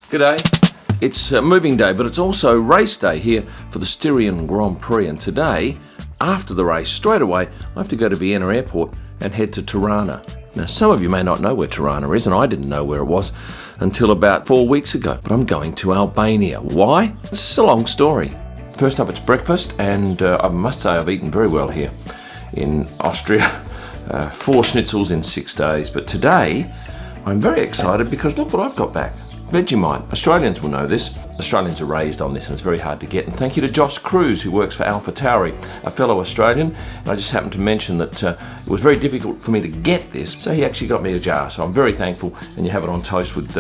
G'day. It's moving day, but it's also race day here for the Styrian Grand Prix. And today, after the race, straight away, I have to go to Vienna airport and head to Tirana. Now, some of you may not know where Tirana is, and I didn't know where it was until about 4 weeks ago. But I'm going to Albania. Why? It's a long story. First up, it's breakfast, and I must say I've eaten very well here in Austria. 4 schnitzels in 6 days. But today, I'm very excited because look what I've got back. Vegemite. Australians will know this. Australians are raised on this and it's very hard to get. And thank you to Josh Cruz, who works for Alpha Tauri, a fellow Australian. And I just happened to mention that it was very difficult for me to get this, so he actually got me a jar. So I'm very thankful, and you have it on toast with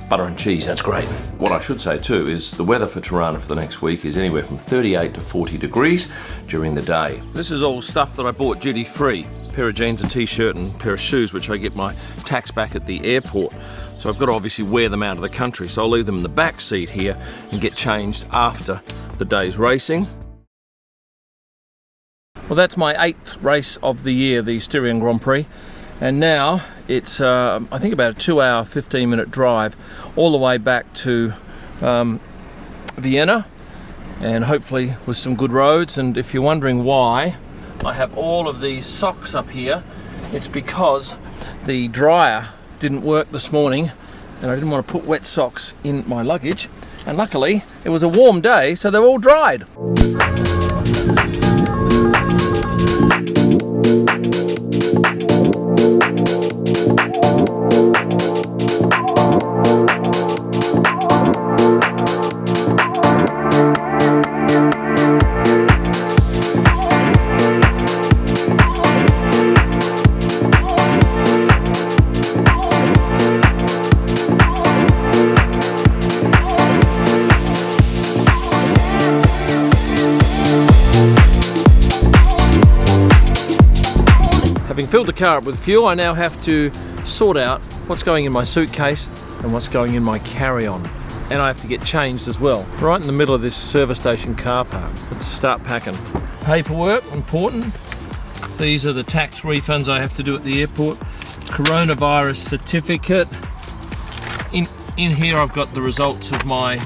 butter and cheese. That's great. What I should say too is the weather for Tirana for the next week is anywhere from 38 to 40 degrees during the day. This is all stuff that I bought duty free. A pair of jeans, a t-shirt and a pair of shoes, which I get my tax back at the airport. So I've got to obviously wear them out of the country. So I'll leave them in the back seat here and get changed after the day's racing. Well, that's my 8th race of the year, the Styrian Grand Prix. And now it's, I think, about a 2-hour, 15-minute drive all the way back to Vienna, and hopefully with some good roads. And if you're wondering why I have all of these socks up here, it's because the dryer didn't work this morning and I didn't want to put wet socks in my luggage. And luckily, it was a warm day, so they're all dried. Having filled the car up with fuel, I now have to sort out what's going in my suitcase and what's going in my carry-on. And I have to get changed as well, right in the middle of this service station car park. Let's start packing. Paperwork, important. These are the tax refunds I have to do at the airport. Coronavirus certificate. In here I've got the results of my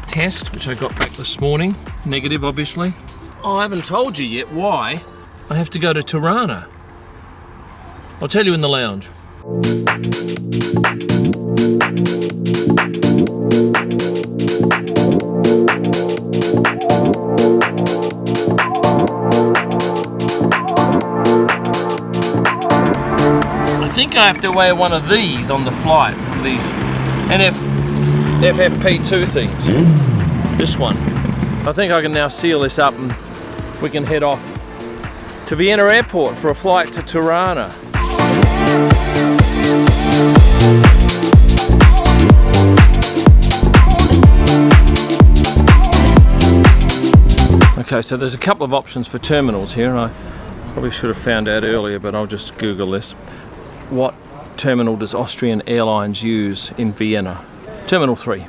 test, which I got back this morning. Negative, obviously. Oh, I haven't told you yet why I have to go to Tirana. I'll tell you in the lounge. I think I have to wear one of these on the flight, these FFP2 things. This one. I think I can now seal this up and we can head off to Vienna airport for a flight to Tirana. Okay, so there's a couple of options for terminals here, and I probably should have found out earlier, but I'll just Google this. What terminal does Austrian Airlines use in Vienna? Terminal 3.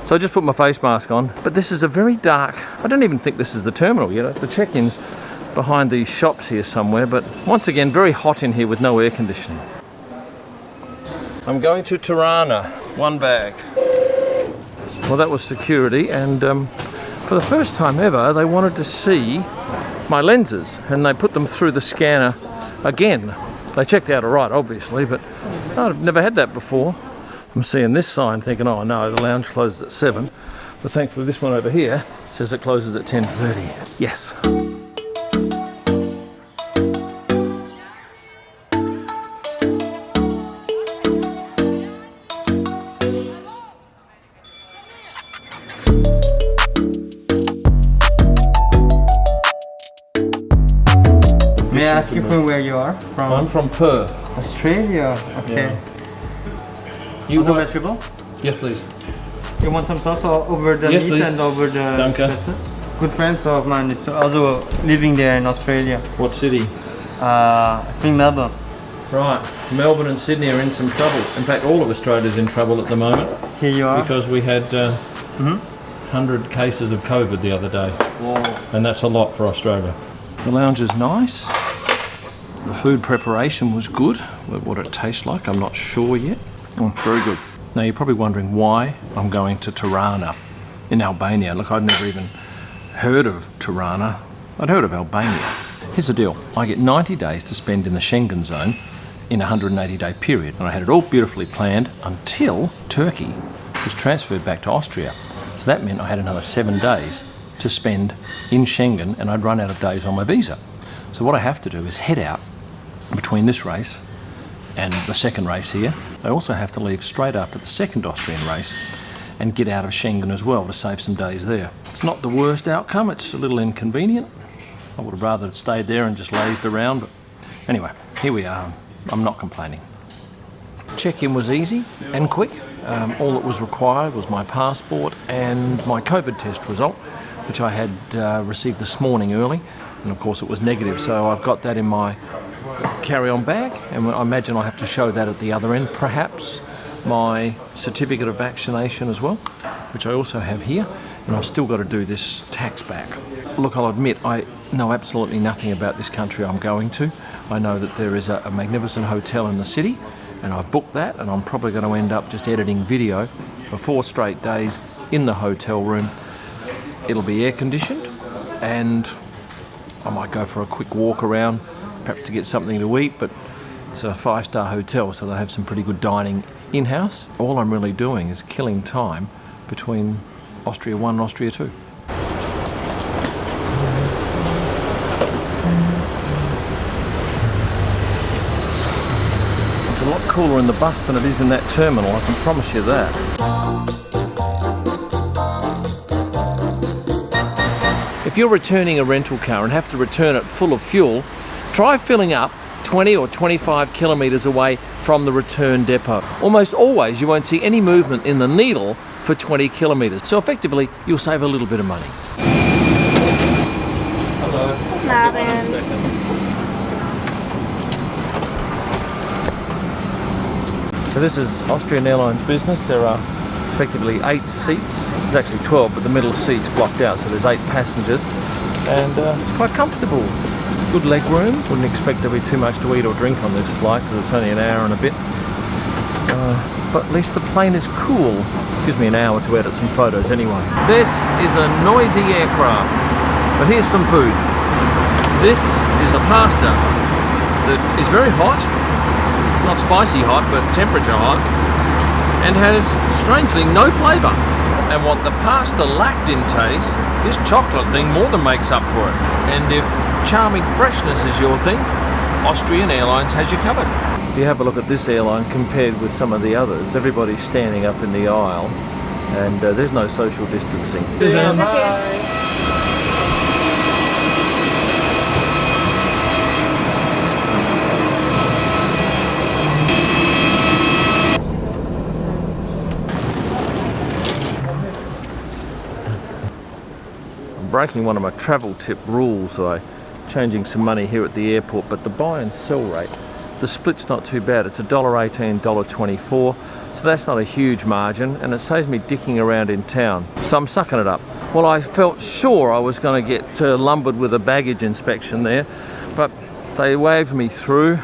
So I just put my face mask on, but this is a very dark, I don't even think this is the terminal yet. The check-in's behind these shops here somewhere, but once again, very hot in here with no air conditioning. I'm going to Tirana, 1 bag. Well, that was security, and for the first time ever, they wanted to see my lenses, and they put them through the scanner again. They checked out all right, obviously, but I've never had that before. I'm seeing this sign thinking, oh no, the lounge closes at 7, but thankfully this one over here says it closes at 10:30. Yes. May I ask you from where you are? From? I'm from Perth. Australia. Okay. Yeah. You also want vegetable? Yes, please. You want some sauce over the Yes, meat please. and over the Danke. Good friends of mine is also living there in Australia. What city? I think Melbourne. Right. Melbourne and Sydney are in some trouble. In fact, all of Australia's in trouble at the moment. Here you are. Because we had 100 cases of COVID the other day. Whoa. And that's a lot for Australia. The lounge is nice. The food preparation was good. What it tastes like, I'm not sure yet. Oh, very good. Now you're probably wondering why I'm going to Tirana in Albania. Look, I'd never even heard of Tirana. I'd heard of Albania. Here's the deal. I get 90 days to spend in the Schengen zone in a 180-day period. And I had it all beautifully planned until Turkey was transferred back to Austria. So that meant I had another 7 days to spend in Schengen, and I'd run out of days on my visa. So what I have to do is head out between this race and the second race here. I also have to leave straight after the second Austrian race and get out of Schengen as well to save some days there. It's not the worst outcome, it's a little inconvenient. I would have rather it stayed there and just lazed around, but anyway, here we are. I'm not complaining. Check-in was easy and quick. All that was required was my passport and my COVID test result, which I had received this morning early, and of course it was negative, so I've got that in my carry-on bag, and I imagine I'll have to show that at the other end. Perhaps my certificate of vaccination as well, which I also have here, and I've still got to do this tax back. Look, I'll admit I know absolutely nothing about this country I'm going to. I know that there is a magnificent hotel in the city, and I've booked that, and I'm probably going to end up just editing video for 4 straight days in the hotel room. It'll be air-conditioned, and I might go for a quick walk around, perhaps to get something to eat, but it's a 5-star hotel, so they have some pretty good dining in-house. All I'm really doing is killing time between Austria 1 and Austria 2. It's a lot cooler in the bus than it is in that terminal, I can promise you that. If you're returning a rental car and have to return it full of fuel, try filling up 20 or 25 kilometres away from the return depot. Almost always you won't see any movement in the needle for 20 kilometres, so effectively you'll save a little bit of money. Hello. So this is Austrian Airlines business. There are effectively 8 seats. There's actually 12, but the middle seat's blocked out, so there's 8 passengers, and it's quite comfortable. Good leg room. Wouldn't expect there to be too much to eat or drink on this flight because it's only an hour and a bit. But at least the plane is cool. Gives me an hour to edit some photos anyway. This is a noisy aircraft, but here's some food. This is a pasta that is very hot, not spicy hot, but temperature hot, and has strangely no flavour. And what the pasta lacked in taste, this chocolate thing more than makes up for it. And if charming freshness is your thing, Austrian Airlines has you covered. If you have a look at this airline compared with some of the others, everybody's standing up in the aisle, and there's no social distancing. Breaking one of my travel tip rules by changing some money here at the airport, but the buy and sell rate, the split's not too bad. It's $1.18, $1.24, so that's not a huge margin, and it saves me dicking around in town, so I'm sucking it up. Well, I felt sure I was going to get lumbered with a baggage inspection there, but they waved me through.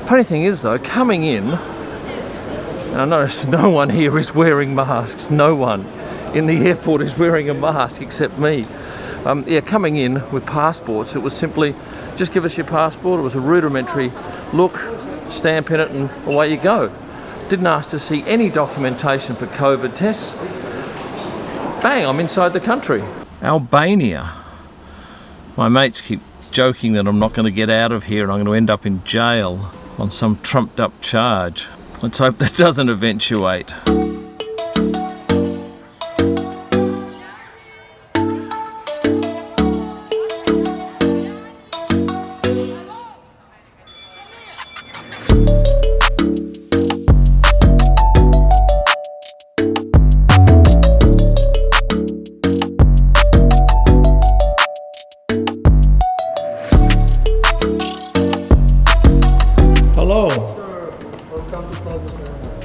Funny thing is though, coming in, and I noticed no one here is wearing masks, no one in the airport is wearing a mask except me. Coming in with passports, it was simply, just give us your passport. It was a rudimentary look, stamp in it, and away you go. Didn't ask to see any documentation for COVID tests. Bang, I'm inside the country. Albania. My mates keep joking that I'm not going to get out of here and I'm going to end up in jail on some trumped up charge. Let's hope that doesn't eventuate.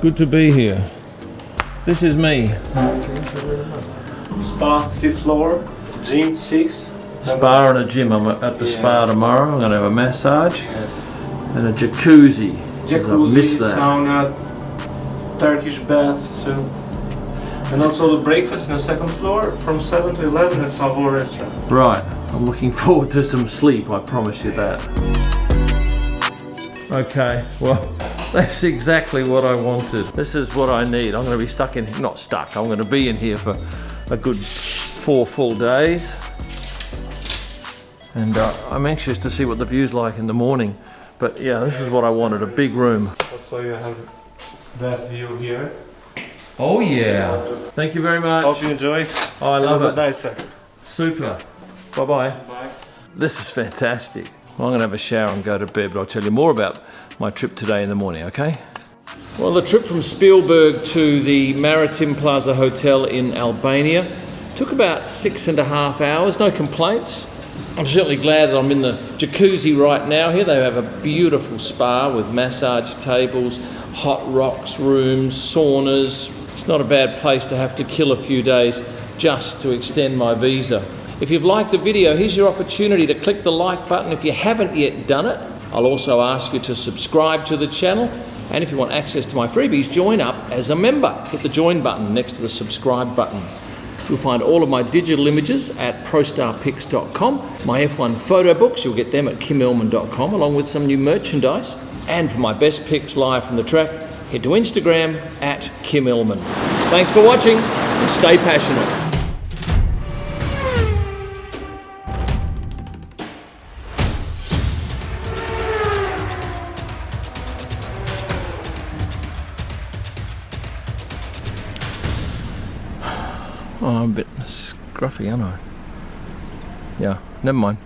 Good to be here. This is me. Spa, 5th floor, gym 6. Spa and a gym. I'm at the spa tomorrow. I'm going to have a massage. Yes. And a jacuzzi. Jacuzzi, I missed that. sauna, Turkish bath, so. And also the breakfast on the second floor from 7 to 11 at Savoy restaurant. Right, I'm looking forward to some sleep, I promise you that. Okay, well, that's exactly what I wanted. This is what I need. I'm going to be stuck in, not stuck, I'm going to be in here for a good 4 full days. And I'm anxious to see what the view's like in the morning. But yeah, this is what I wanted, a big room. Also you have that view here. Oh yeah, thank you very much. Hope you enjoy. Oh, I love it. Nice, sir. Super. Bye-bye. Bye. This is fantastic. Well, I'm going to have a shower and go to bed, but I'll tell you more about my trip today in the morning, okay? Well, the trip from Spielberg to the Maritime Plaza Hotel in Albania took about 6.5 hours, no complaints. I'm certainly glad that I'm in the jacuzzi right now here. They have a beautiful spa with massage tables, hot rocks rooms, saunas. It's not a bad place to have to kill a few days just to extend my visa. If you've liked the video, here's your opportunity to click the like button if you haven't yet done it. I'll also ask you to subscribe to the channel, and if you want access to my freebies, join up as a member. Hit the join button next to the subscribe button. You'll find all of my digital images at prostarpics.com. My F1 photo books, you'll get them at kimillman.com, along with some new merchandise. And for my best pics live from the track, head to Instagram at kimillman. Thanks for watching, and stay passionate. Oh, I'm a bit scruffy, aren't I? Yeah, never mind.